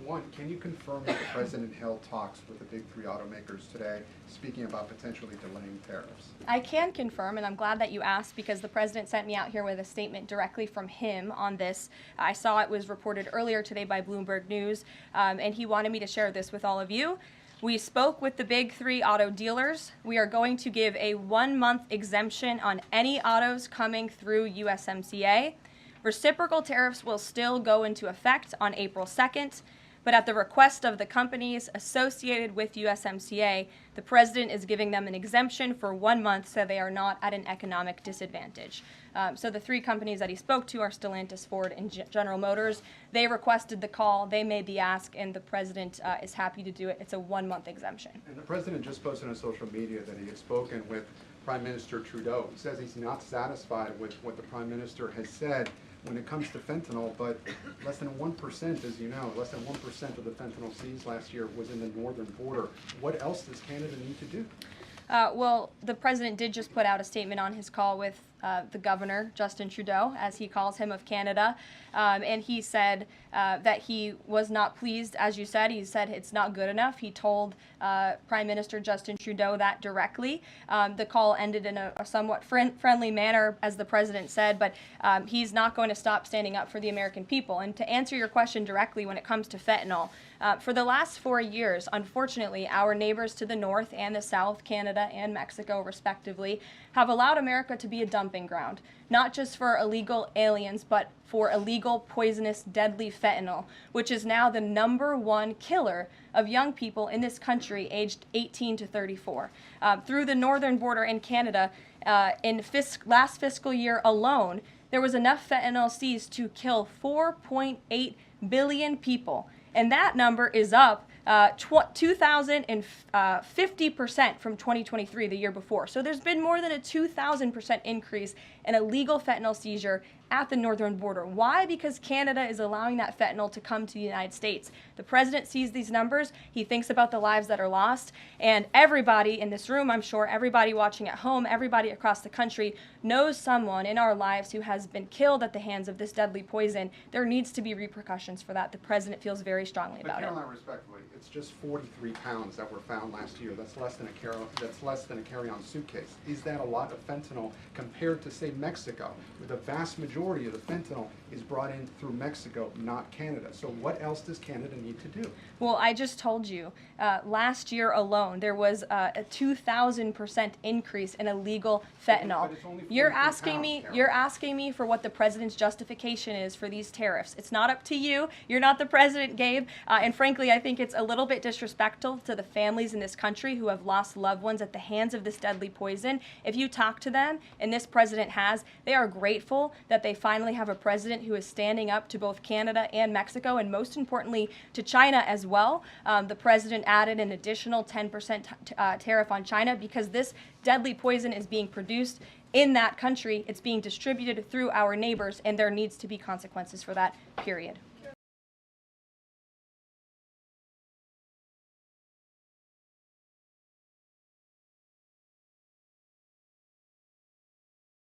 One, can you confirm that the President held talks with the big three automakers today, speaking about potentially delaying tariffs? I can confirm, and I'm glad that you asked because the President sent me out here with a statement directly from him on this. I saw it was reported earlier today by Bloomberg News, and he wanted me to share this with all of you. We spoke with the big three auto dealers. We are going to give a 1-month exemption on any autos coming through USMCA. Reciprocal tariffs will still go into effect on April 2nd, but at the request of the companies associated with USMCA, the President is giving them an exemption for 1 month so they are not at an economic disadvantage. So the three companies that he spoke to are Stellantis, Ford, and General Motors. They requested the call, they made the ask, and the President is happy to do it. It's a 1-month exemption. And the President just posted on social media that he had spoken with Prime Minister Trudeau. He says he's not satisfied with what the Prime Minister has said when it comes to fentanyl, but less than 1%, as you know, less than 1% of the fentanyl seized last year was in the northern border. What else does Canada need to do? Well, the President did just put out a statement on his call with the Governor, Justin Trudeau, as he calls him, of Canada, and he said that he was not pleased, as you said. He said it's not good enough. He told Prime Minister Justin Trudeau that directly. The call ended in a somewhat friendly manner, as the President said, but he's not going to stop standing up for the American people. And to answer your question directly when it comes to fentanyl, for the last 4 years, unfortunately, our neighbors to the north and the south, Canada and Mexico respectively, have allowed America to be a dumping ground, not just for illegal aliens, but for illegal, poisonous, deadly fentanyl, which is now the #1 killer of young people in this country aged 18 to 34. Through the northern border in Canada, in last fiscal year alone, there was enough fentanyl seized to kill 4.8 billion people. And that number is up 2,050% from 2023, the year before. So there's been more than a 2,000% increase in illegal fentanyl seizure at the northern border. Why? Because Canada is allowing that fentanyl to come to the United States. The President sees these numbers. He thinks about the lives that are lost. And everybody in this room, I'm sure, everybody watching at home, everybody across the country knows someone in our lives who has been killed at the hands of this deadly poison. There needs to be repercussions for that. The President feels very strongly about it. But Karoline, respectfully, it's just 43 pounds that were found last year. That's less than a carry-on suitcase. Is that a lot of fentanyl compared to, say, Mexico, where the vast majority of the fentanyl is brought in through Mexico, not Canada? So what else does Canada need to do? Well, I just told you, last year alone, there was a 2,000% increase in illegal fentanyl. But it's only 43 You're asking me for what the President's justification is for these tariffs. It's not up to you. You're not the President, Gabe. And frankly, I think it's a little bit disrespectful to the families in this country who have lost loved ones at the hands of this deadly poison. If you talk to them, and this President has, they are grateful that they finally have a President who is standing up to both Canada and Mexico, and most importantly, to China as well. The President added an additional 10% tariff on China because this deadly poison is being produced in that country. It's being distributed through our neighbors, and there needs to be consequences for that, period.